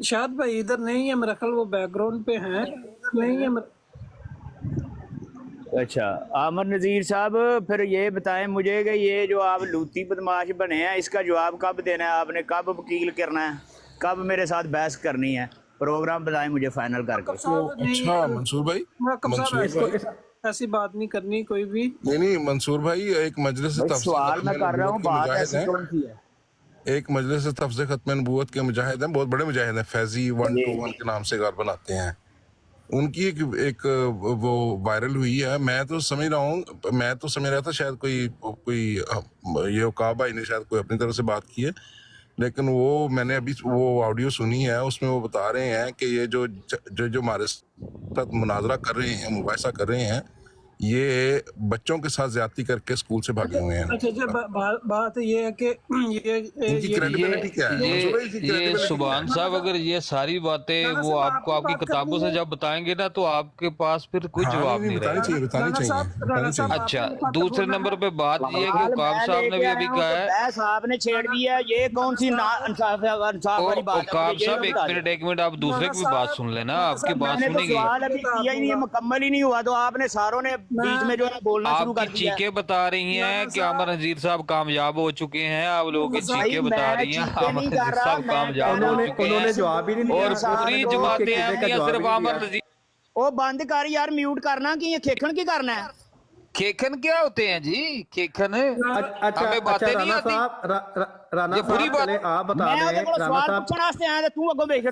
शायद भाई इधर नहीं है मेरा ख्याल, वो बैकग्राउंड पे हैं, नहीं है अच्छा आमर नज़ीर साहब, फिर ये बताएं मुझे कि ये जो आप लूती बदमाश बने हैं, इसका जवाब कब देना है आपने, कब वकील करना है, कब मेरे साथ बहस करनी है, प्रोग्राम बताएं मुझे फाइनल करके। अच्छा मंसूर भाई, ऐसी बात नहीं करनी कोई भी। नहीं मंसूर भाई, एक मजलिस सवाल मैं कर रहा हूँ, बात ऐसी कौन सी है? एक मजलिस तफ्ज़ ख़त्म नबूवत के मुजाहिद हैं, बहुत बड़े मुजाहिद हैं, फैजी 121 के नाम से गार बनाते हैं। उनकी एक वो वायरल हुई है। मैं तो समझ रहा था शायद कोई ये उकाब भाई ने शायद कोई अपनी तरफ से बात की है, लेकिन वो मैंने अभी वो ऑडियो सुनी है, उसमें वो बता रहे हैं कि ये जो हमारे साथ मुनाजरा कर रहे हैं, मुबाहिसा कर रहे हैं, ये बच्चों के साथ ज्यादती करके स्कूल से भागे हुए हैं। अच्छा, बात ये है कि इनकी क्रेडिबिलिटी क्या है? ये सुभान साहब, अगर ये सारी बातें वो आपको आपकी किताबों से जब बताएंगे ना, तो आपके पास फिर कोई जवाब नहीं रहेगा। बतानी चाहिए। अच्छा, दूसरे नंबर पे बात ये है कि उकाब साहब ने भी अभी कहा है, साहब ने छेड़ दिया, ये कौन सी इंसाफ वाली बात है? उकाब साहब एक मिनट आप दूसरे की भी बात सुन लेना, आपकी बात सुनेंगे। सवाल अभी किया ही नहीं, मुकम्मल ही नहीं हुआ, तो आपने सारों ने बीच में जो है बोलना शुरू कर दिया। चीखें बता रही हैं कि आमर नज़ीर साहब कामयाब हो चुके हैं, आप लोगों की चीखें बता रही हैं आमर नज़ीर साहब कामयाब हो चुके हैं, जवाब ही नहीं और पूरी जमातें अहमदिया सिर्फ आमर नज़ीर। ओ बंद कर यार, म्यूट करना कि ये खेखन की करना है? खेखन क्या होते हैं जी? खेखन हमें बातें नहीं आती। राना ये पूरी बात आप बता दें। सवाल पूछने वास्ते आया, तू अगो देख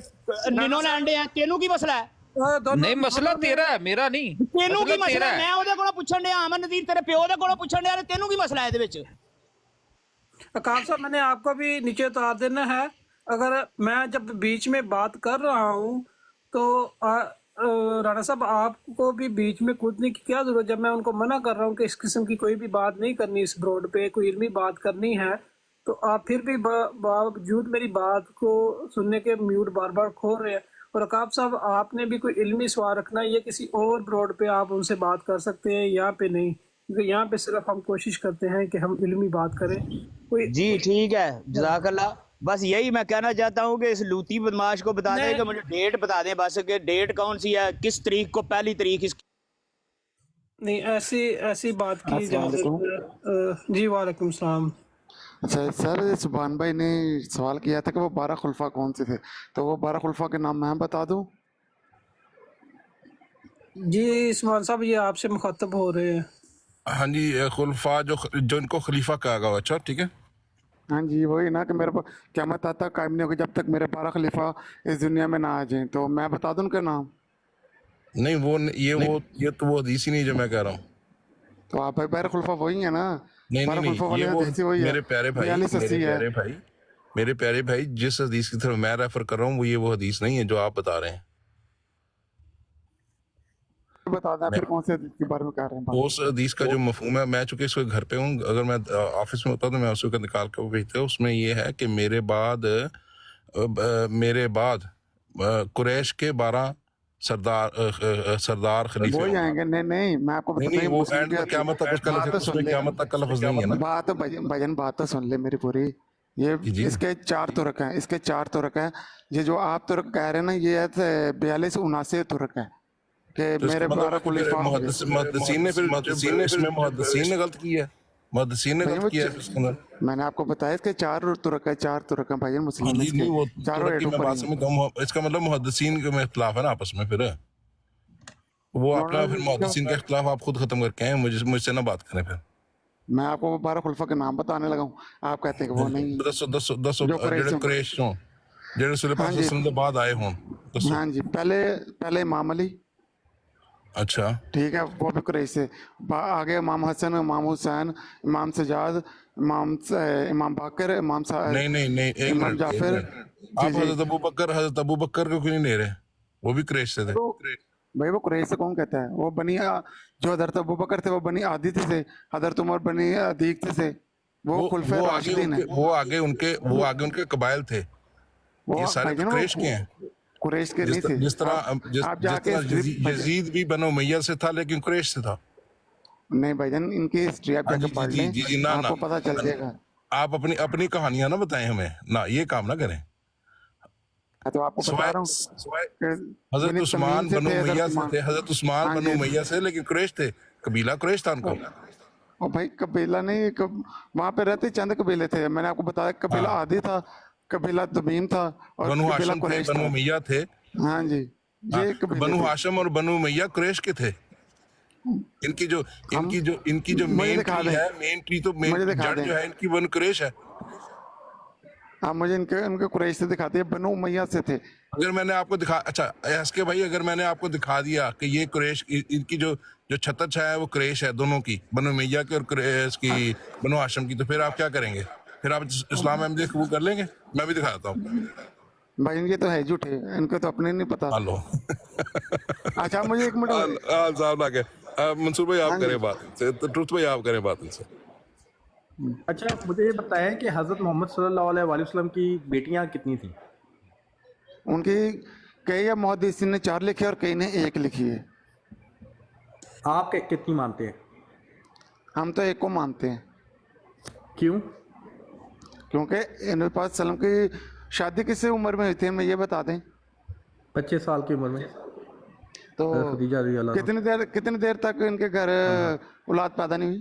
निनो लैंडे हैं, तेनू की मसला है? नहीं, मसला तेरा है, मेरा नहीं। तेनू की मसला है? मैं ਉਹਦੇ ਕੋਲੋਂ ਪੁੱਛਣ ਡਿਆ, ਅਮਨ ਨਜ਼ੀਰ ਤੇਰੇ ਪਿਓ ਦੇ ਕੋਲੋਂ ਪੁੱਛਣ ਡਿਆ, ਤੈਨੂੰ ਕੀ ਮਸਲਾ ਹੈ ਇਹਦੇ ਵਿੱਚ? अकाल साहब, मैंने आपको भी नीचे उतार देना है। अगर मैं जब बीच में बात कर रहा हूँ तो राणा साहब आपको भी बीच में कूदने की क्या जरूरत? जब मैं उनको मना कर रहा हूँ कि इस किस्म की कोई भी बात नहीं करनी, इस ब्रॉड पे कोई इल्मी बात करनी है, तो आप फिर भी बावजूद मेरी बात को सुनने के म्यूट बार बार खोल रहे हैं। और अकाब साहब, आपने भी कोई इल्मी सवाल रखना, ये किसी और ब्रॉड पे आप उनसे बात कर सकते हैं, यहाँ पे नहीं, क्योंकि यहाँ पे सिर्फ हम कोशिश करते हैं कि हम इल्मी बात करें। कोई जी ठीक है, जज़ाकल्लाह। बस यही मैं कहना चाहता हूँ कि इस लूती बदमाश को बता दें कि मुझे डेट बता दें बस, कि डेट कौन सी है, किस तारीख को, पहली तारीख इसकी। नहीं, ऐसी बात की इजाज़त। जी वालेकुम सलाम। अच्छा सर, सुभान भाई ने सवाल किया था कि वो 12 खुलफा कौन से थे, तो वो 12 खुलफा के नाम मैं बता दूं? जी इस्माइल साहब, ये आपसे मुखातब हो रहे हैं। हाँ जी, खुलफा जो इनको खलीफा कहा गया। अच्छा ठीक है, हाँ जी, वही ना कि मेरे को क़यामत तक कायम नहीं होगी जब तक मेरे 12 खलीफा इस दुनिया में ना आ जाएं, तो मैं बता दूं उनके नाम? नहीं, ये तो वो हदीस ही नहीं जो मैं कह रहा हूँ। तो आप भाई 12 खुलफा वही है ना? नहीं, ये वो मेरे प्यारे भाई, जिस हदीस की तरफ मैं रेफर कर रहा हूँ वो हदीस नहीं है जो आप बता रहे हैं। बता दें फिर कौन से हदीस के बारे में कह रहे हैं? उस हदीस का जो मफहूम है, मैं चूंकि इसको घर पे हूँ, अगर मैं ऑफिस में होता तो मैं उसको निकाल कर भेजता। उसमें ये है कि मेरे बाद कुरैश के 12 सरदार खलीफे वो ही आएंगे। नहीं, मैं आपको वो एंड में क़यामत तक का लफ्ज़ नहीं है ना। बात तो सुन ले मेरी पूरी। ये इसके 4 तुरक हैं, इसके 4 तुरक हैं। ये जो आप तुरक कह रहे हैं ना, ये है 42-79 तुरक है कि मेरे 12 खुलीफा। मुहद्दिसीन ने गलत किया है, मैंने आपको बताया इसके 4 तुरक है, 4 तुरक है भाई मुस्लिम। इसका मतलब मुहद्दिसीन में इख्तिलाफ है ना आपस में, फिर वो अपना फिर मुहद्दिसीन का इख्तिलाफ आप खुद खत्म करके आए, मुझसे ना बात करें। फिर मैं आपको 12 खुलफा के नाम बताने लगा हूँ, आप कहते हैं कि वो नहीं। दसो बाद आए हों। हाँ जी, पहले इमाम अली। अच्छा ठीक है, वो भी कुरैश से। आगे इमाम हसन, इमाम हुसैन, इमाम सजाद, इमाम बाकर, इमाम इमाम जाफर। आप हजरत अबू बकर को क्यों नहीं ले रहे? वो भी कुरैश से थे। भाई वो कुरैश से कौन कहता है? वो बनी जो हजरत अबू बकर थे वो बनी आदित से, हजरत उमर बनी अदीक से। वो खुलफे राशिदीन है। वो आगे उनके कबाइल थे। ये सारे कुरैश के हैं, कुरैश के नहीं थे। जिस तरह यजीद भी बनो उमैया से था, लेकिन कुरैश से था। नहीं भाईजान, इनकी हिस्ट्री आप जाके पढ़ लें, आपको पता चल जाएगा। आप अपनी कहानियां ना बताएं हमें ना, ये काम ना करें। तो आपको बता सिवाय रहा हूँ सिवाय कि हजरत बनी उस्मान तमीम से बनु थे, उमैया हजरत से थे, हजरत उस्मान हाँ बनु जी। उमैया से, लेकिन कुरैश थे, कबीला कुरैश था उनका। और भाई कबीला नहीं, वहां पे रहते चंद कबीले थे। मैंने आपको बताया कबीला हाँ, आदि था, कबीला तमीम था और बनु कबीला हाशिम थे, कुरैश बनु था। उमैया थे। हाँ जी, हाँ, ये तो कबीले बनु थे। हाशिम और बनु उमैया कुरैश के थे। इनकी जो हम इनकी जो मुझे मेन दिखा ट्री दें, है, मेन ट्री तो मेन मुझे दिखा जड़ दें। जो है इनकी बनु कुरैश है। हाँ, मुझे इनके कुरैश से दिखाते हैं, बनु उमैया से थे। अगर मैंने आपको दिखा, अच्छा एसके भाई, अगर मैंने आपको दिखा दिया कि ये कुरैश इनकी जो जो छतर छाया है वो कुरैश है, दोनों की, बनु उमैया की और कुरैश की, बनु हाशिम की, तो फिर आप क्या करेंगे? फिर आप इस्लाम अहमदी कबूल कर लेंगे? मैं भी दिखा देता हूँ। भाई इनके तो है झूठे, इनको तो अपने नहीं पता। हेलो। अच्छा मुझे एक मिनट, साहब लाके मंसूर भाई आप हाँ करें जी। बात इनसे, तो ट्रुथ भाई आप करें बात इनसे। अच्छा मुझे ये बताएं कि हज़रत मोहम्मद सल्लल्लाहु अलैहि वसल्लम की बेटियां कितनी थी? उनकी कई मुहद्दिसीन ने 4 लिखी और कई ने 1 लिखी है। आप कितनी मानते हैं? हम तो 1 को मानते हैं, क्यों? क्योंकि नबी पाक सल्लम की शादी किस उम्र में हुई थी, हमें ये बता दें। 25 साल की उम्र में तो हज़रत खदीजा रज़ी अल्लाह अन्हा। कितनी देर तक इनके घर औलाद पैदा नहीं हुई?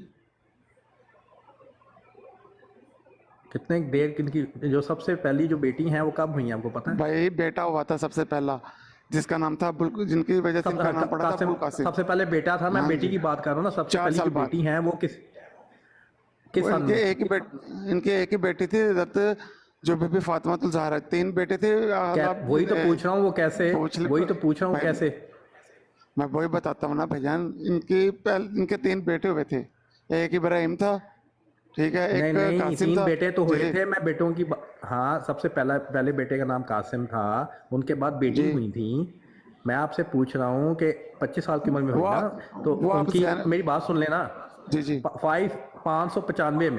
कितने देर किनकी जो सबसे पहली जो बेटी हैं वो कब हुई हैं, आपको पता है? भाई बेटा हुआ था सबसे पहला, जिसका नाम था जिनकी वजह से इनका नाम पड़ा था अबुल कासिम। सबसे पहले बेटा था, मैं हाँ बेटी जी। की बात कर रहा हूँ ना। सबसे 4 पहली साल जो बाद। बेटी हैं वो किस वो सन में? इनके एक ही बेटी थी हज़रत जो बीबी फातिमा ज़हरा। 3 बेटे थे। वही तो पूछ रहा हूँ, वो कैसे? वही तो पूछ रहा हूँ, भाई, कैसे? मैं वही बताता हूँ ना भाईजान। इनके 3 बेटे हुए थे, एक इब्राहिम था, ठीक है, नहीं एक नहीं, कासिम 3 था। बेटे तो हुए जी, थे। मैं बेटों की हाँ, सबसे पहले बेटे का नाम कासिम था, उनके बाद बेटी जी। हुई थी। मैं आपसे पूछ रहा हूँ कि 25 साल की उम्र में हुई वो ना, तो वो आप उनकी, ज़हन- मेरी बात सुन लेना। जी जी 595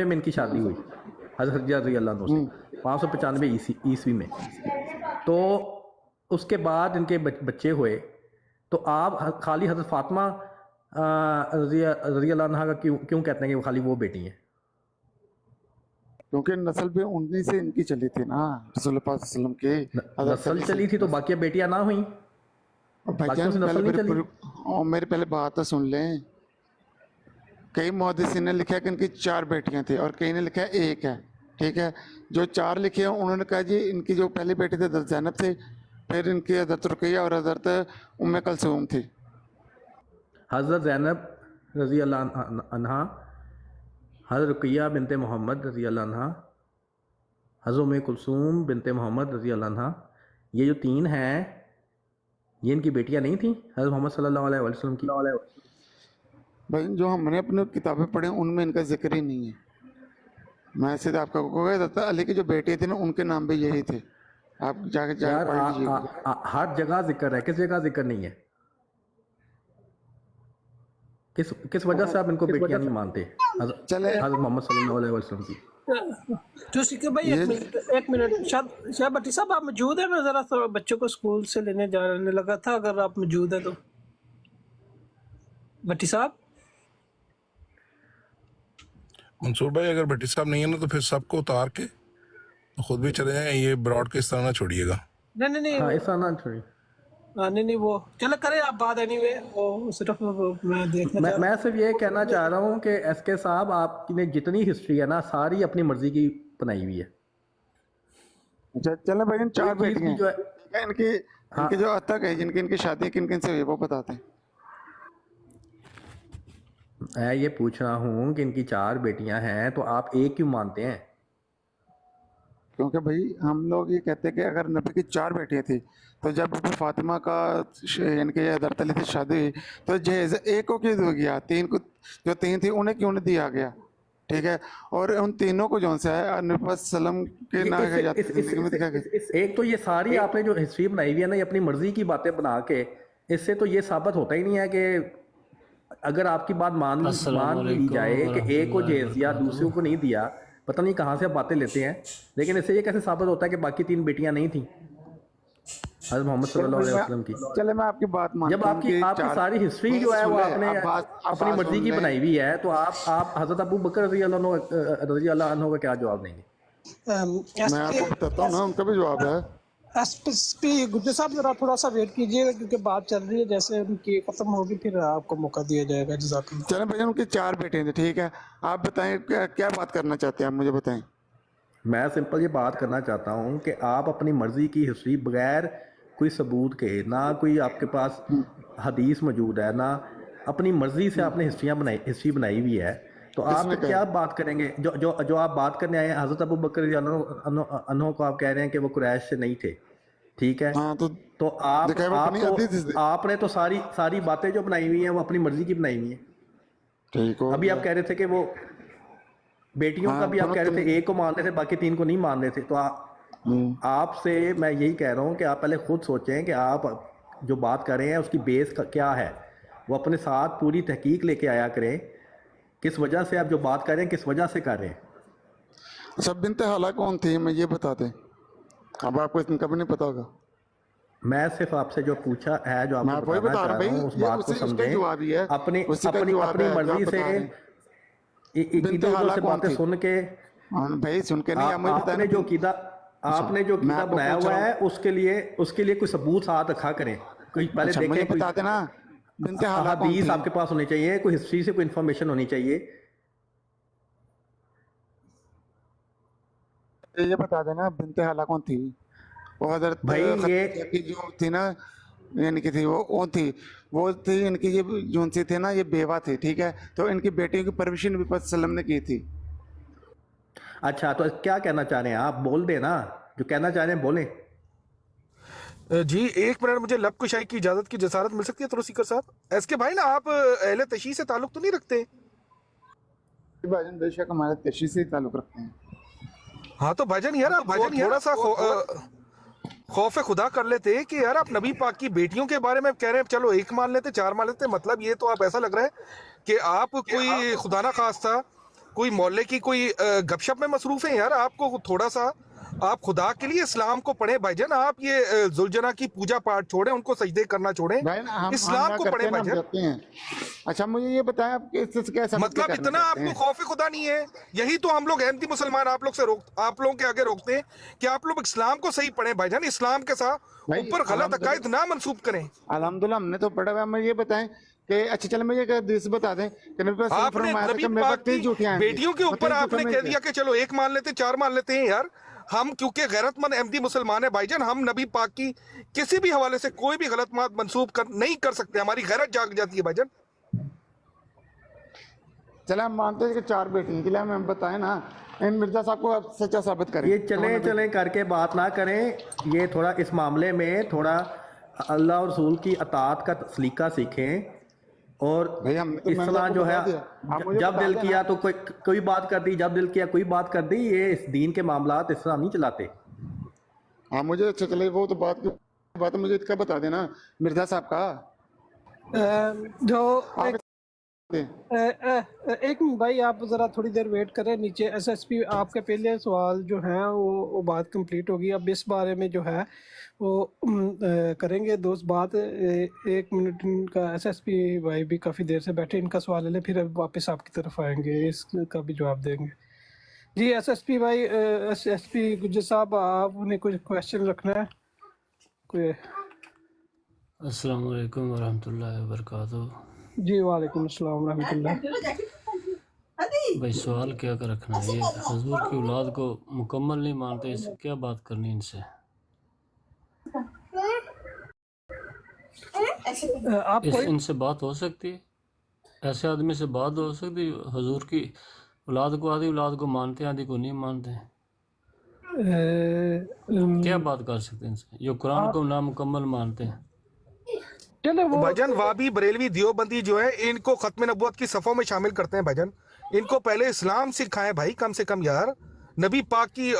में इनकी शादी हुई हज़रत खदीजा रज़ी अल्लाह अन्हा से, 595 ईस्वी में। तो उसके बाद इनके बच्चे हुए। तो आप खाली हज़रत फातिमा रज़ी अल्लाह अन्हा का क्यों कहते हैं कि वो खाली वो बेटी हैं? क्योंकि नस्ल भी उन्हीं से इनकी चली थी ना, रसूल पाक सल्लम की नस्ल चली थी तो बाकी बेटियां ना हुई? भाईजान से नस्ल नहीं चली? मेरी पहले बात तो सुन लें। कई मुहद्दिसीन ने लिखा कि इनकी 4 बेटियां थी और कई ने लिखा है 1 है, ठीक है। जो 4 लिखे हैं उन्होंने कहा जी इनकी जो पहली बेटी थी हज़रत ज़ैनब थे, फिर इनकी हज़रत रुकैया और हज़रत उम्मे कलसूम थी। हज़रत ज़ैनब रज़ी अल्लाह अन्हा, हज़रत रुकैया बिनते मोहम्मद रज़ी अल्लाह अन्हा, हज़रत उम्मे कुलसूम बिनते मोहम्मद रज़ी अल्लाह अन्हा, ये जो 3 हैं ये इनकी बेटियां नहीं थी हज़रत मोहम्मद सल्लल्लाहु अलैहि वसल्लम की? भाई जो हमने अपनी किताबें पढ़ी उनमें इनका जिक्र ही नहीं है। मैं सीधे आपका कहता अली की जो बेटी थी ना उनके नाम भी यही थे। आप जाके यार पढ़ लीजिए। हर जगह जिक्र है, किस जगह जिक्र नहीं है? किस वजह से आप इनको बेटियां नहीं मानते चले हज़रत मोहम्मद सल्लल्लाहु अलैहि वसल्लम की? तो सिक्के भाई एक मिनट शाह भट्टी साहब आप मौजूद हैं? मैं जरा थोड़ा बच्चों को स्कूल से लेने जाने लगा था, अगर आप मौजूद हैं तो। भट्टी साहब, मंसूर भाई अगर भट्टी साहब नहीं है ना तो फिर सबको उतार के तो खुद भी चले जाएं, ये ब्रॉड के इस तरह ना छोड़िएगा। नहीं हाँ, ऐसा ना छोड़िए। नहीं वो चलो करें आप बात। एनीवे वो सिर्फ मैं देखना मैं सिर्फ ये कहना चाह रहा हूँ कि एसके साहब आपने जितनी हिस्ट्री है ना सारी अपनी मर्जी की बनाई हुई है। चले भाई 4 कोई चीज़ बेटियां भी जो है, हैं इनकी जो अब तक है जिनकी इनकी शादी किन किन से हुई वो बताते हैं। मैं ये पूछ रहा हूँ कि इनकी 4 बेटियां हैं तो आप एक क्यों मानते हैं? क्योंकि भाई हम लोग ये कहते हैं कि अगर नबी की 4 बेटियां थी तो जब बीबी फातिमा का यानी कि हज़रत अली से शादी हुई तो जहेज 1 को क्यों दिया गया, 3 को जो 3 थी उन्हें क्यों नहीं दिया गया, ठीक है। और उन तीनों को जो सा है नबी पाक सल्लम के ना जिंदगी में दिखा गया। एक तो ये सारी आपने जो हिस्ट्री बनाई हुई है ना, ये अपनी मर्जी की बातें बना के, इससे तो ये साबित होता ही नहीं है कि अगर आपकी बात मान ली जाए कि एक को जहेज दिया दूसरों को नहीं दिया, पता नहीं कहाँ से आप बातें लेते हैं। लेकिन इससे ये कैसे साबित होता है कि बाकी 3 बेटियां नहीं थी हज़रत मोहम्मद सल्लल्लाहु अलैहि वसल्लम की? चले मैं आपकी बात मानता जब हूं आपकी कि सारी हिस्ट्री जो है वो आपने आप अपनी मर्जी की बनाई हुई है, तो आप हज़रत अबू बकर रज़ी अल्लाह अन्हु का क्या जवाब देंगे? मैं आपको बताता हूँ ना, उनका भी जवाब है। एसपी गुज्जर साहब जरा थोड़ा सा वेट कीजिएगा क्योंकि बात चल रही है, जैसे उनकी खत्म होगी फिर आपको मौका दिया जाएगा। जज़ाकल्लाह। चलें भैया, उनके 4 बेटे थे, ठीक है, आप बताएं क्या बात करना चाहते हैं, आप मुझे बताएं। मैं सिंपल ये बात करना चाहता हूँ कि आप अपनी मर्ज़ी की हिस्ट्री बगैर कोई सबूत के, ना कोई आपके पास हदीस मौजूद है, ना अपनी मर्ज़ी से आपने हिस्ट्री बनाई हुई है, तो आप किसने फिर क्या बात करेंगे? जो आप बात करने आए हैं, हज़रत अबू बकर अन्हो को आप कह रहे हैं कि वो कुरैश से नहीं थे, ठीक है? हाँ, तो आपने तो सारी बातें जो बनाई हुई हैं वो अपनी मर्ज़ी की बनाई हुई हैं। ठीक हो अभी आप कह रहे थे कि वो बेटियों का भी आप कह रहे थे एक को मान रहे थे, बाकी 3 को नहीं मान रहे थे। तो आपसे मैं यही कह रहा हूँ कि आप पहले खुद सोचें कि आप जो बात कर रहे हैं उसकी बेस क्या है, वो अपने साथ पूरी तहकीक लेके आया करें, किस वजह से आप जो बात कर रहे हैं किस वजह से कर रहे हैं। अच्छा, बिन्ते हाला कौन थी, मैं ये बता दें, अब आपको इनका भी नहीं पता होगा। मैं सिर्फ आपसे जो पूछा है, जो मैं आपको वही बताना बता चाह रहा रहा हूँ हूँ, उस भाई, बात को समझें। अपनी मर्जी से इधर उधर से बातें सुन के भाई, सुन के नहीं, आपने जो कीदा बनाया हुआ है उसके लिए कोई सबूत साथ रखा करें। कोई पहले अच्छा, मुझे देखें, बता देना बिन्ते हाला कौन हदीस थी। आपके पास होनी चाहिए, कोई हिस्ट्री से कोई इन्फॉर्मेशन होनी चाहिए। ये बता देना बिन्ते हाला कौन थी। वो हजरत भाई खदीजा की जो थी ना, यानी कि थी वो थी इनकी, ये जो सी थे ना, ये बेवा थी, ठीक है, तो इनकी बेटियों की परवरिश नबी पाक सल्लल्लाहु अलैहि वसल्लम ने की थी। अच्छा, तो क्या कहना चाह रहे हैं आप? बोल दें ना, जो कहना चाह रहे हैं बोलें। जी 1 मिनट, मुझे लब कुशाई की इजाजत की जसारत मिल सकती है तो सीकर साहब। एसके भाई ना, आप अहले तशी से ताल्लुक तो नहीं रखते? भाईजान बेशक हमारे तशी से ताल्लुक रखते हैं। हाँ तो भाईजान यार, आप थोड़ा सा खौफ खुदा कर लेते कि यार आप नबी पाक की बेटियों के बारे में कह रहे हैं, चलो 1 मान लेते, 4 मान लेते, मतलब ये तो आप ऐसा लग रहा है कि आप कोई खुदा ना खास्ता कोई मोहल्ले की कोई गपशप में मसरूफ हैं। यार आपको थोड़ा सा, आप खुदा के लिए इस्लाम को पढ़ें भाईजान, आप ये जुलजना की पूजा पाठ छोड़ें, उनको सजदे करना छोड़ें, इस्लाम को पढ़ें भाईजान। अच्छा, मुझे ये बताएं आप इससे क्या समझ मतलब इतना आपको खौफ खुदा नहीं है? यही तो हम लोग अहमदी मुसलमान आप लोगों के आगे रोकते हैं कि आप लोग इस्लाम को सही पढ़ें भाईजान, इस्लाम के साथ ऊपर गलत अकायद ना मंसूब करें। अल्हम्दुलिल्लाह हमने तो पढ़ा हुआ है। मुझे ये बताएं कि अच्छा, चल मुझे हदीस बता दें कि नबी पाक आपने नबी पाक की बेटियों के ऊपर आपने कह दिया कि चलो 1 मान लेते, 4 मान लेते हैं। यार हम क्योंकि गैरतमंद अहमदी मुसलमान है भाईजान, हम नबी पाक की किसी भी हवाले से कोई भी गलत बात मंसूब नहीं कर सकते, हमारी गैरत जाग जाती है भाईजान। चले हम मानते हैं कि 4 बेटी के लिए हम बताएं ना, इन मिर्जा साहब को आप सच्चा साबित करें। ये चले करके बात ना करें, ये थोड़ा इस मामले में थोड़ा अल्लाह और रसूल की अताअत का सलीका सीखें। और इस तरह जो है, जब दिल किया तो कोई बात कर दी, जब दिल किया कोई बात कर दी, ये इस दीन के मामलात इस तरह नहीं चलाते। हाँ, मुझे अच्छा चले, वो तो बात मुझे इसका बता देना मिर्जा साहब का जो एक मिनट भाई, आप ज़रा थोड़ी देर वेट करें। नीचे एसएसपी आपके पहले सवाल जो हैं वो बात कंप्लीट होगी। अब इस बारे में जो है वो करेंगे दोस्त बात। 1 मिनट का एसएसपी भाई भी काफ़ी देर से बैठे, इनका सवाल ले लें, फिर वापस आपकी तरफ आएंगे, इसका भी जवाब देंगे। जी एसएसपी भाई, एसएसपी गुज्जर साहब, आपने कुछ क्वेश्चन रखना है कोई? अस्सलाम वालेकुम वरहमतुल्लाहि वबरकातुहू। जी वालेकुम अस्सलाम रहमतुल्लाह। भाई सवाल क्या का रखना है, ये हजूर की औलाद को मुकम्मल नहीं मानते, इससे क्या बात करनी इनसे? इनसे बात हो सकती है? ऐसे आदमी से बात हो सकती है? हजूर की औलाद को आधी औलाद को मानते हैं, आधी को नहीं मानते हैं, क्या बात कर सकते हैं इनसे जो कुरान को नामुकम्मल मानते हैं? भाईजान वाबी बरेलवी दियोबंदी जो है, इनको खत्म नबूवत की सफ़ों में शामिल करते हैं भाईजान। इनको पहले इस्लाम सिखाएं भाई, कम से कम यार। नबी पाक की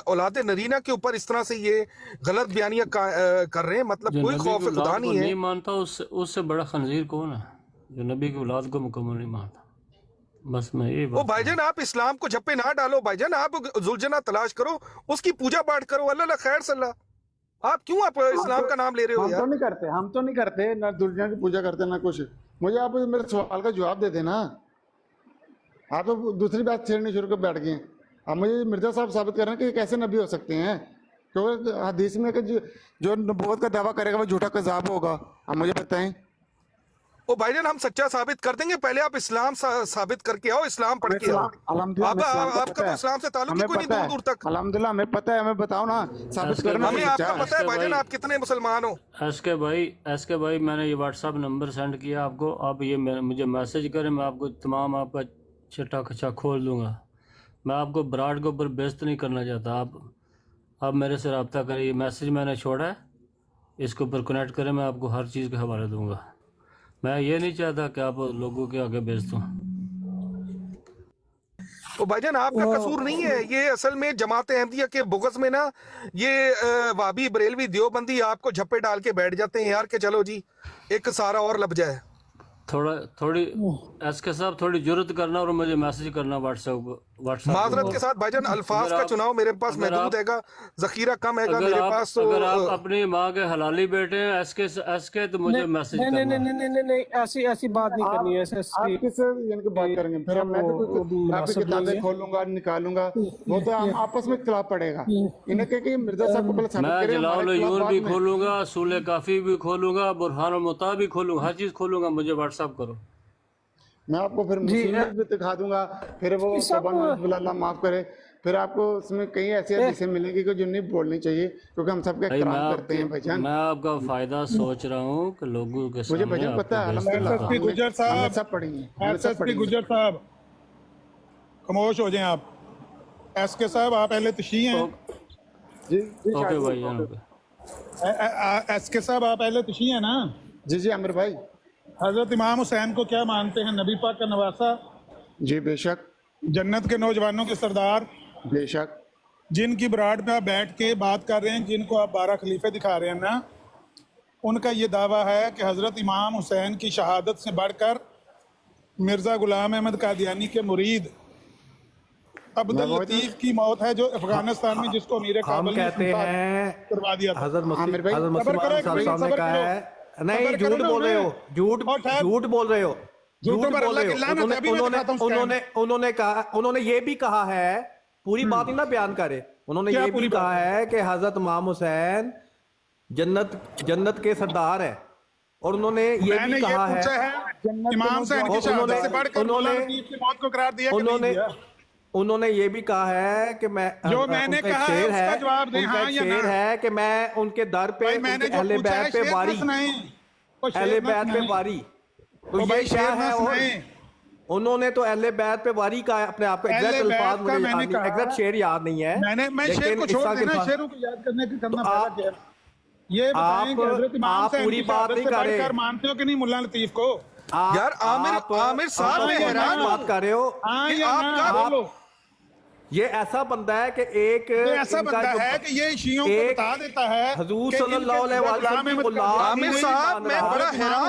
औलाद नरीना के ऊपर इस तरह से ये गलत बयानियां कर रहे हैं, मतलब कोई खौफ खुदा नहीं है। नहीं मानता उससे बड़ा खंजीर कौन है जो नबी की औलाद को मुकम्मल नहीं मानता? बस मैं ये ओ भाईजान, आप इस्लाम को झप्पे ना डालो भाईजान, आप जुलजना तलाश करो, उसकी पूजा पाठ करो, अल्लाह खैर सल्ला। आप क्यों आप इस्लाम का नाम ले रहे हो यार? हम तो नहीं करते ना दुनिया की पूजा करते ना कुछ। मुझे आप मेरे सवाल का जवाब दे देना। आप तो दूसरी बात छेड़नी शुरू कर बैठ गए। अब मुझे मिर्जा साहब साबित कर रहे हैं कि ये कैसे नबी हो सकते हैं, क्योंकि हदीस में कि जो नबूवत का दावा करेगा वो झूठा कज़ाब होगा। अब मुझे बताएं। ओ भाईजान हम सच्चा साबित कर देंगे, पहले आप इस्लाम साबित करके आओ, इस्लाम पढ़ के आओ। आपका तो इस्लाम से ताल्लुक ही कोई नहीं दूर दूर तक। अल्हम्दुलिल्लाह हमें पता है, हमें बताओ ना, साबित करना। हमें आपका पता है भाईजान आप कितने मुसलमान हो। एसके भाई मैंने ये व्हाट्सएप नंबर सेंड किया आपको, आप ये मुझे मैसेज करें, मैं आपको तमाम आपका चिट्ठा खचा खोल दूंगा। मैं आपको ब्राड के ऊपर बेइज्जत नहीं करना चाहता। आप मेरे से रब्ता करें, ये मैसेज मैंने छोड़ा है, इसके ऊपर कनेक्ट करें, मैं आपको हर चीज़ के हवाले दूंगा। मैं ये नहीं चाहता कि आप लोगों के आगे बेइज्जत हों। तो भाईजान आपका कसूर नहीं है, ये असल में जमात अहमदिया के बुगस में ना ये वाबी बरेलवी देवबंदी आपको झप्पे डाल के बैठ जाते हैं यार कि चलो जी एक सारा और लब जाए। थोड़ी एसके साहब थोड़ी जुर्रत करना और मुझे मैसेज करना व्हाट्सएप माजरत के साथ भाईजान अल्फाज का चुनाव मेरे पास महदूद हैगा, जखीरा कम हैगा मेरे पास। तो अगर आप अपनी माँ के हलाली बेटे हैं एसके तो मुझे मैसेज करना। नहीं ऐसी बात नहीं करनी है। आप किससे यानी कि बात करेंगे? फिर मैं तो आपकी किताबें खोलूंगा निकालूंगा, वो तो हम आपस में इख्तिलाफ पड़ेगा। इन्हें कह कि मिर्जा साहब को पहले साबित मैं करें, जलाल यून भी खोलूंगा, सूले काफी भी खोलूंगा, बुरहान मुता भी खोलूंगा, हर चीज खोलूंगा, मुझे व्हाट्सएप करो। मैं आपको फिर मुसीबत भी दिखा दूंगा, फिर वो अल्लाह माफ करे, फिर आपको उसमें कई ऐसी हदीसें मिलेंगी कि जो नहीं बोलनी चाहिए, क्योंकि हम सबका एहतराम करते हैं भाईजान। मैं आपका फायदा सोच रहा हूँ कि लोगों के मुझे भाईजान पता है, एसएसपी गुजर साहब, सब पढ़ेंगे, एसएसपी गुजर साहब खामोश हो जाएं आप। एसके साहब आप अहले तशी हैं? ओके भाईजान। एसके साहब आप अहले तशी हैं ना? जी आमिर भाई। हजरत इमाम हुसैन को क्या मानते हैं? नबी पाक का नवासा? जी बेशक। जन्नत के नौजवानों के सरदार? बेशक। जिनकी बराड में आप बैठ के बात कर रहे हैं, जिनको आप 12 खलीफे दिखा रहे हैं ना, उनका ये दावा है कि हजरत इमाम हुसैन की शहादत से बढ़कर मिर्जा गुलाम अहमद कादियानी के मुरीद अब्दुल लतीफ की मौत है, जो अफगानिस्तान में जिसको अमीर काबुल ने कहते हैं करवा दिया था। हजरत मसीह ने कहा है, नहीं झूठ बोल रहे हो, झूठ बोल रहे हो, झूठ बोल रहे हो। उन्होंने ये भी कहा है, पूरी बात ही ना बयान करे, उन्होंने ये भी कहा है कि हजरत इमाम हुसैन जन्नत के सरदार है, और उन्होंने ये भी कहा है इमाम हुसैन की शहादत से बढ़कर लतीफ की मौत को करार दिया कि नहीं दिया? उन्होंने ये भी कहा है कि मैं जो मैंने कहा है उसका जवाब दें, हाँ या ना। शेर है कि मैं उनके दर पे अहले बैत पे वारी, अहले बैत पे वारी, तो ये शेर है। और उन्होंने तो अहले बैत पे वारी का अपने आप को एग्जैक्ट अल्फाज मुझे एग्जैक्ट शेर याद नहीं है। मैं शेर को छोड़ देना, शेरों को याद करने की करना फायदा क्या है? ये बताएं कि हजरत इमाम हुसैन पूरी बात नहीं कर रहे, मानते हो कि नहीं मुल्ला लतीफ को? यार आमिर साहब मैं हैरान बात कर रहे हो। हाँ या ना बोलो। ये ऐसा बंदा है कि ऐसा बंदा है कि ये शियों को बता देता है हुजूर सल्लल्लाहु अलैहि वसल्लम। आमिर साहब मैं बड़ा हैरान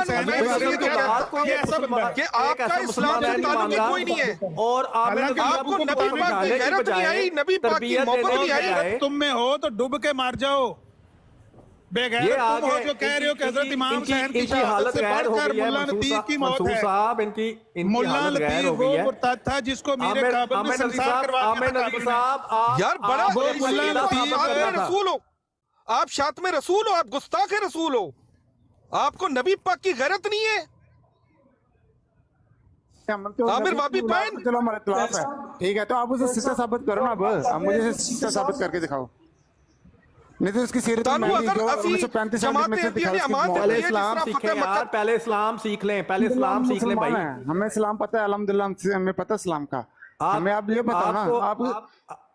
हूं ये ऐसा बंदा कि आपका इस्लाम से ताल्लुक कोई नहीं है, और आपको नबी पाक की गैरत नहीं आई, नबी पाक की मोहब्बत नहीं आई। तुम में हो तो डूब के मार जाओ। बेगैरत तुम हो जो कह रहे हो कि हजरत इमाम हुसैन की हालत गैर हो गई है। मुल्ला लतीफ की मौत है। साहब इनकी मुल्ला लतीफ वो मुर्तद था जिसको मीर काबुल ने संसार करवा दिया था। यार बड़ा मुल्ला लतीफ रसूल हो आप, शातम रसूल हो आप, गुस्ताख रसूल हो, आपको नबी पाक की गैरत नहीं है। आमिर वाबी पाइन चलो हमारे खिलाफ है, ठीक है, तो आप उसे सिद्धा साबित करो ना। बस आप मुझे सिद्धा साबित करके दिखाओ, नहीं तो उसकी सीरत में जो 1935 में से पहले इस्लाम सीखें यार, पहले इस्लाम सीख लें, पहले इस्लाम सीख लें भाई। हमें इस्लाम पता है अल्हम्दुलिल्लाह, हमें पता इस्लाम का। हमें आप ये बताओ ना, आप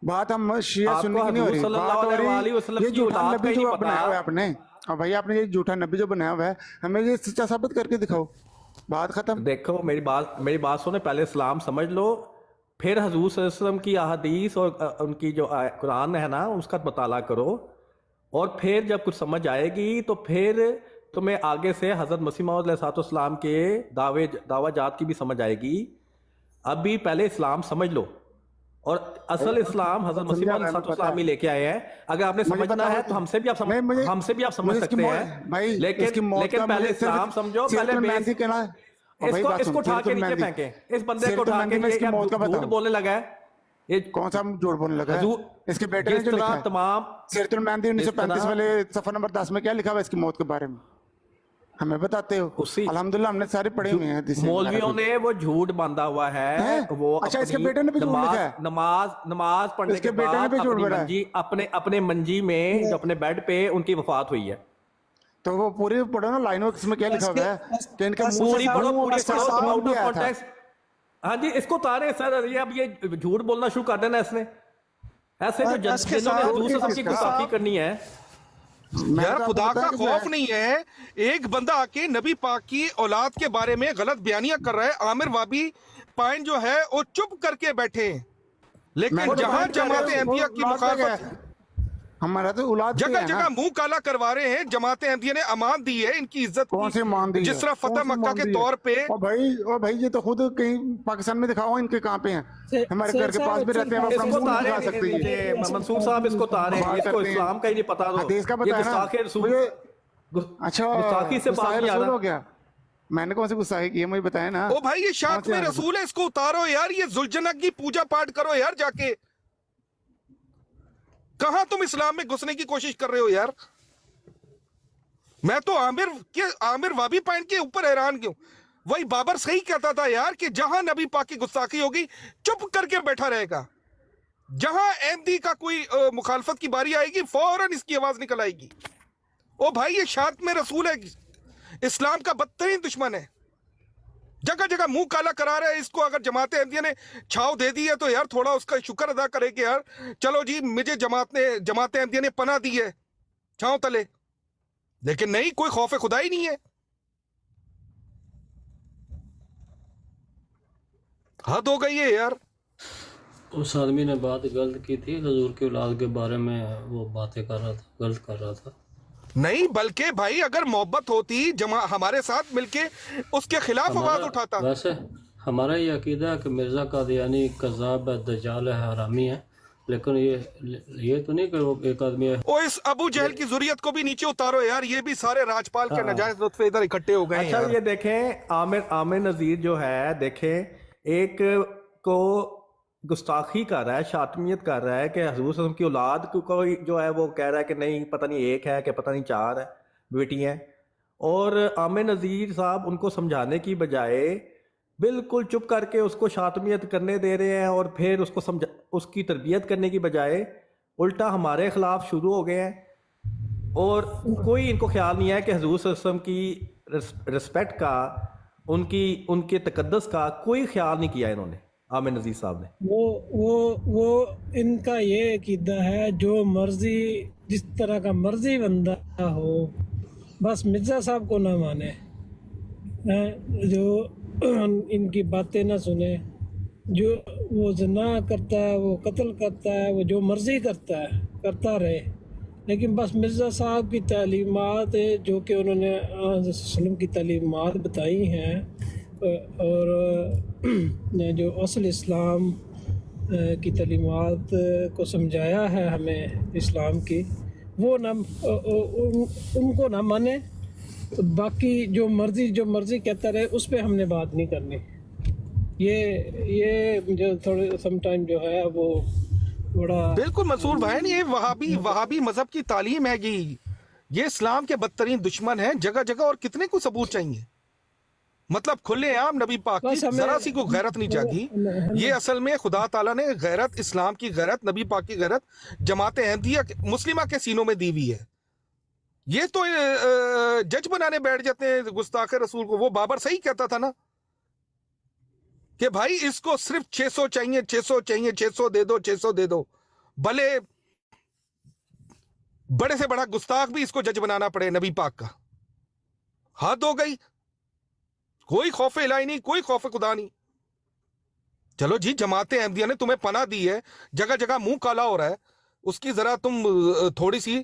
बात हम शिया सुन्नी की नहीं हो रही, बात हो रही ये झूठा नबी जो बनाया हुआ है आपने, और भाई आपने ये झूठा नबी जो बनाया हुआ है, हमें ये सच्चा साबित करके दिखाओ, बात खत्म। देखो मेरी बात सुने, पहले इस्लाम समझ लो, फिर हुजूर सल्लल्लाहु अलैहि वसल्लम की अहादीस और उनकी जो कुरान है ना उसका मुताला करो, और फिर जब कुछ समझ आएगी तो फिर तुम्हें आगे से हज़रत मसीह मौऊद अलैहिस्सलाम के दावाजात की भी समझ आएगी। अभी पहले इस्लाम समझ लो, और असल इस्लाम हज़रत मसीह मौऊद अलैहिस्सलाम ही लेके आए हैं। अगर आपने समझना है तो हमसे भी आप समझ सकते हैं, लेकिन पहले इस्लाम समझो, पहले इसको उठा के नीचे फेंके, इस बंदे को उठा के झूठ बोलने लगा है, یہ کون سا جھوٹ بولنے لگا ہے؟ حضور اس کے بیٹے نے جس جو لکھا طرح ہے تمام سیرت المہدی 1935 طرح- والے صفحہ نمبر 10 میں کیا لکھا ہوا ہے اس کی موت کے بارے میں؟ ہمیں بتاتے ہو؟ الحمدللہ ہم نے سارے پڑھے ہوئے ہیں حدیثیں مولویوں نے وہ جھوٹ باندھا ہوا ہے وہ اچھا، اس کے اپنی بیٹے نے بھی جھوٹ لکھا ہے؟ نماز پڑھنے اس کے کے بیٹے نے بعد بھی جھوٹ اپنی بولا ہے؟ منجی اپنے منجی میں جو اپنے بیڈ پہ ان کی وفات ہوئی ہے. تو وہ پوری پڑھو نا لائنوں اس میں کیا لکھا ہوا ہے کہ ان کے منہ پوری سے پڑھو پوری سے پڑھو خون آؤٹ بھی آف آیا تھا. کانٹیکسٹ. ہاں جی اس کو اتارے سر یہ اب یہ جھوٹ بولنا شروع کر دینا اس نے ایسے جو جنہوں نے حضور صلی اللہ علیہ وسلم کی گستاخی کرنی ہے. یار خدا کا خوف نہیں ہے. ایک بندہ آ کے نبی پاک کی اولاد کے بارے میں غلط بیانیاں کر رہا ہے. عامر وابی پائن جو ہے وہ چپ کر کے بیٹھے ہیں لیکن جہاں جماعت احمدیہ کی مخالفت ہمارا تو اولاد جگہ جگہ منہ کالا کروا رہے ہیں. جماعت احمدیہ نے امان دی ہے ان کی عزت کون سی مان دی ہے؟ جس طرح فتح مکہ کے طور پہ. او بھائی یہ تو خود کہیں پاکستان میں دکھاؤ ان کے کہاں پہ ہیں. ہمارے گھر کے پاس بھی رہتے ہیں وہ اس اپنا کو منہ تارے دکھا سکتے ہیں. منصور صاحب اس کو تارے اس کو اسلام کا ہی نہیں پتا. حدیث کا بتایا نا. اچھا گستاخی سے بات نہیں آ رسول رہا. ہو گیا. میں نے کون سی گستاخی کی ہے مجھے بتایا نا. او بھائی یہ شاط میں رسول ہے اس کو اتارو یار. یہ ذوالجنہ کی پوجا پاٹ کرو یار جا کے. کہاں تم اسلام میں گھسنے کی کوشش کر رہے ہو یار. میں تو عامر وابی پائن کے اوپر حیران کیوں. وہی بابر صحیح کہتا تھا یار کہ جہاں نبی پاک کی گستاخی ہوگی چپ کر کے بیٹھا رہے گا. جہاں احمدی کا کوئی مخالفت کی باری آئے گی فوراً اس کی آواز نکل آئے گی. او بھائی یہ شاط میں رسول ہے اسلام کا بدترین دشمن ہے. جگہ جگہ منہ کالا کرا رہا ہے. اس کو اگر جماعت احمدیہ نے چھاؤ دے دی ہے تو یار تھوڑا اس کا شکر ادا کرے کہ یار چلو جی مجھے جماعت احمدیہ نے پناہ دی ہے چھاؤں تلے. لیکن نہیں کوئی خوف خدا ہی نہیں ہے. حد ہو گئی ہے یار. اس آدمی نے بات غلط کی تھی حضور کی اولاد کے بارے میں. وہ باتیں کر رہا تھا غلط کر رہا تھا. نہیں بلکہ بھائی اگر محبت ہوتی ہمارے ساتھ مل کے اس کے خلاف آواز اٹھاتا. ویسے ہمارا یہ عقیدہ ہے کہ مرزا قادیانی کذاب ہے دجال ہے حرامی ہے. لیکن یہ تو نہیں کہ وہ ایک آدمی ہے. او اس ابو جہل کی ذریت کو بھی نیچے اتارو یار. یہ بھی سارے راجپال کے ناجائز لطفے ادھر اکٹھے ہو گئے ہیں. اچھا یہ دیکھیں عامر نذیر جو ہے دیکھیں ایک کو گستاخی کر رہا ہے شاطمیت کر رہا ہے کہ حضور صلی اللہ علیہ وسلم کی اولاد کو جو ہے وہ کہہ رہا ہے کہ نہیں پتہ نہیں ایک ہے کہ پتہ نہیں چار ہے بیٹی ہیں. اور عامر نذیر صاحب ان کو سمجھانے کی بجائے بالکل چپ کر کے اس کو شاطمیت کرنے دے رہے ہیں. اور پھر اس کی تربیت کرنے کی بجائے الٹا ہمارے خلاف شروع ہو گئے ہیں. اور کوئی ان کو خیال نہیں ہے کہ حضور صلی اللہ علیہ وسلم کی رسپیکٹ کا ان کے تقدس کا کوئی خیال نہیں کیا انہوں نے. عامر نذیر صاحب نے وہ ان کا یہ عقیدہ ہے جو مرضی جس طرح کا مرضی بندہ ہو بس مرزا صاحب کو نہ مانے جو ان کی باتیں نہ سنے. جو وہ زنا کرتا ہے وہ قتل کرتا ہے وہ جو مرضی کرتا رہے. لیکن بس مرزا صاحب کی تعلیمات جو کہ انہوں نے وسلم کی تعلیمات بتائی ہیں اور جو اصل اسلام کی تعلیمات کو سمجھایا ہے ہمیں اسلام کی وہ نہ ان کو نہ مانے. باقی جو مرضی کہتا رہے اس پہ ہم نے بات نہیں کرنی. یہ جو تھوڑے سم ٹائم جو ہے وہ بڑا بالکل منصور بھائی یہ وہابی مذہب کی تعلیم ہے. یہ اسلام کے بدترین دشمن ہیں جگہ جگہ. اور کتنے کو ثبوت چاہیے. مطلب کھلے عام نبی پاک کی ذرا سی کو غیرت نہیں جاگی. یہ اصل میں خدا تعالیٰ نے غیرت اسلام کی غیرت نبی پاک کی غیرت جماعت احمدیہ مسلمہ کے سینوں میں دی ہوئی ہے. یہ تو جج بنانے بیٹھ جاتے ہیں گستاخ رسول کو. وہ بابر صحیح کہتا تھا نا کہ بھائی اس کو صرف 600 چاہیے 600 دے دو بھلے بڑے سے بڑا گستاخ بھی اس کو جج بنانا پڑے نبی پاک کا. حد ہو گئی. کوئی خوف الہی نہیں کوئی خوف خدا نہیں. چلو جی جماعت احمدیہ نے تمہیں پناہ دی ہے جگہ جگہ منہ کالا ہو رہا ہے. اس کی ذرا تم تھوڑی سی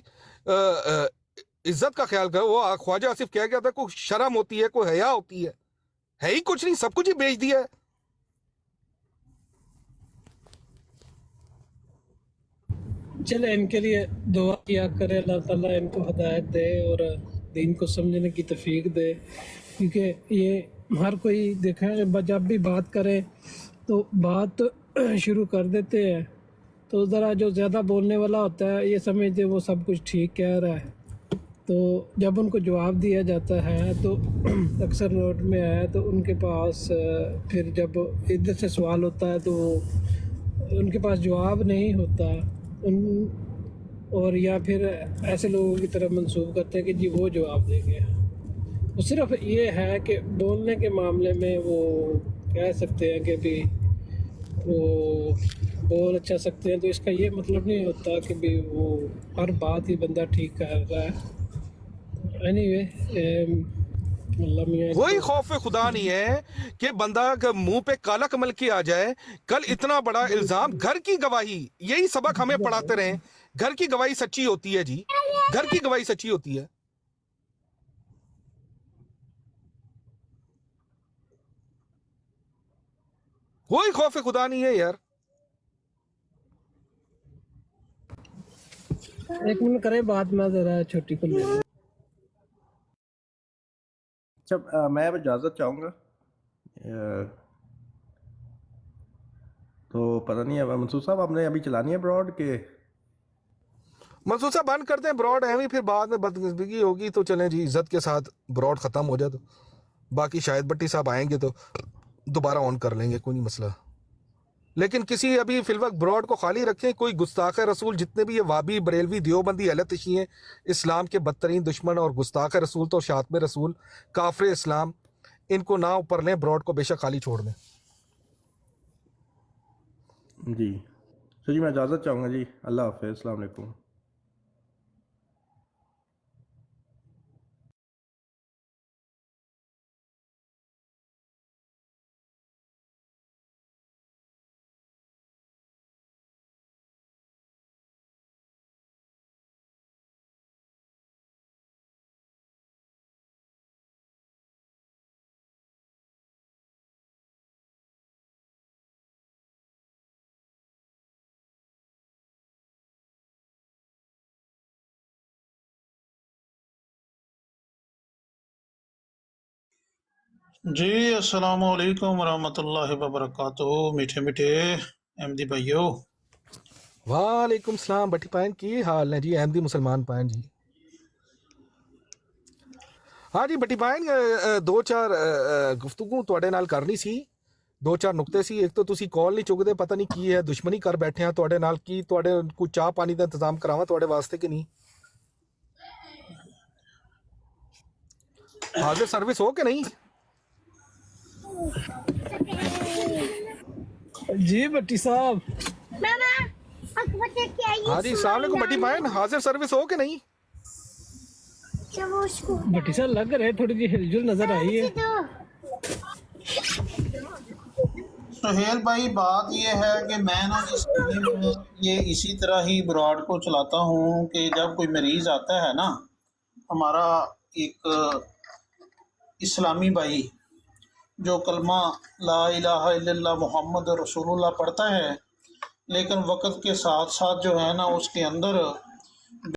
عزت کا خیال کرو. وہ خواجہ آصف کہہ گیا تھا کوئی شرم ہوتی ہے کوئی حیا ہوتی ہے ہی کچھ نہیں. سب کچھ ہی بیچ دیا ہے. چلے ان کے لیے دعا کیا کرے اللہ تعالیٰ ان کو ہدایت دے اور دین کو سمجھنے کی توفیق دے. کیونکہ یہ ہر کوئی دیکھیں جب بھی بات کرے تو بات शुरू कर देते हैं तो ज़रा जो ज़्यादा बोलने वाला होता है ये समझते वो सब कुछ ठीक कह रहा है, तो जब उनको जवाब दिया जाता है तो अक्सर नोट में आया तो उनके पास फिर जब इधर से सवाल होता है तो उनके पास जवाब नहीं होता और या फिर ऐसे लोगों की तरफ मंसूब करते हैं कि जी वो जवाब देंगे। वो सिर्फ ये है कि बोलने के मामले में वो कह सकते हैं कि भी वो बोल अच्छा सकते हैं, तो इसका ये मतलब नहीं होता कि भी वो हर बात ही बंदा ठीक कर रहा है। वही खौफ खुदा नहीं है कि बंदा के मुंह पे काला कमल की आ जाए। कल इतना बड़ा इल्जाम, घर की गवाही, यही सबक हमें पढ़ाते रहे, घर की गवाही सच्ची होती है जी, घर की गवाही सच्ची होती है। कोई खौफ खुदा नहीं है यार। एक मिनट करें बात, मैं जरा छोटी को ले लूं। अच्छा, मैं अब इजाज़त चाहूँगा। तो पता नहीं है मंसूर साहब आपने अभी चलानी है ब्रॉड के? मंसूर साहब बंद करते हैं ब्रॉड, है फिर बाद में बदकिस्मती होगी तो चलें जी, इज्जत के साथ ब्रॉड ख़त्म हो जाए तो बाकी शायद भट्टी साहब आएंगे तो दोबारा ऑन कर लेंगे, कोई नहीं मसला। लेकिन किसी अभी फिलवक्त ब्रॉड को खाली रखें। कोई गुस्ताख रसूल जितने भी ये वाबी बरेलवी देवबंदी अहले तशीं इस्लाम के बदतरीन दुश्मन और गुस्ताख रसूल तो शातम रसूल काफिर इस्लाम, इनको ना ऊपर लें, ब्रॉड को बेशक खाली छोड़ दें जी। तो जी मैं इजाज़त चाहूँगा जी, अल्लाह हाफ़िज़, अस्सलाम वालेकुम। जी अस्सलाम वालेकुम रहमतुल्लाहि व बरकातुहू। मीठे मीठे अहमदी भाइयों, वालेकुम सलाम। भट्टी पायन की हाल है जी? अहमदी मुसलमान पायन जी। हाँ जी भट्टी पायन, दो चार गुफ्तगू तुहाडे नाल करनी सी, दो चार नुकते सी। एक तो तुसी कॉल नहीं चुकदे, पता नहीं की है, दुश्मनी कर बैठे हैं तुहाडे नाल। की तुहाडे कोई चाह पानी का इंतजाम करावां तुहाडे वास्ते कि नहीं? हाजिर सर्विस हो कि नहीं? जी भट्टी साहब। हाँ जी अस्सलाम वालेकुम भट्टी पायन, हाजिर सर्विस हो कि नहीं? भट्टी साहब लग रहे थोड़ी सी हिलजुल नजर आई है। सुहेल भाई बात ये है कि मैं ना जिस ये इसी तरह ही ब्रॉड को चलाता हूँ कि जब कोई मरीज़ आता है ना, हमारा एक इस्लामी भाई जो कलमा ला इलाहा इल्लल्लाह मुहम्मद रसूलुल्लाह पढ़ता है, लेकिन वक्त के साथ साथ जो है ना उसके अंदर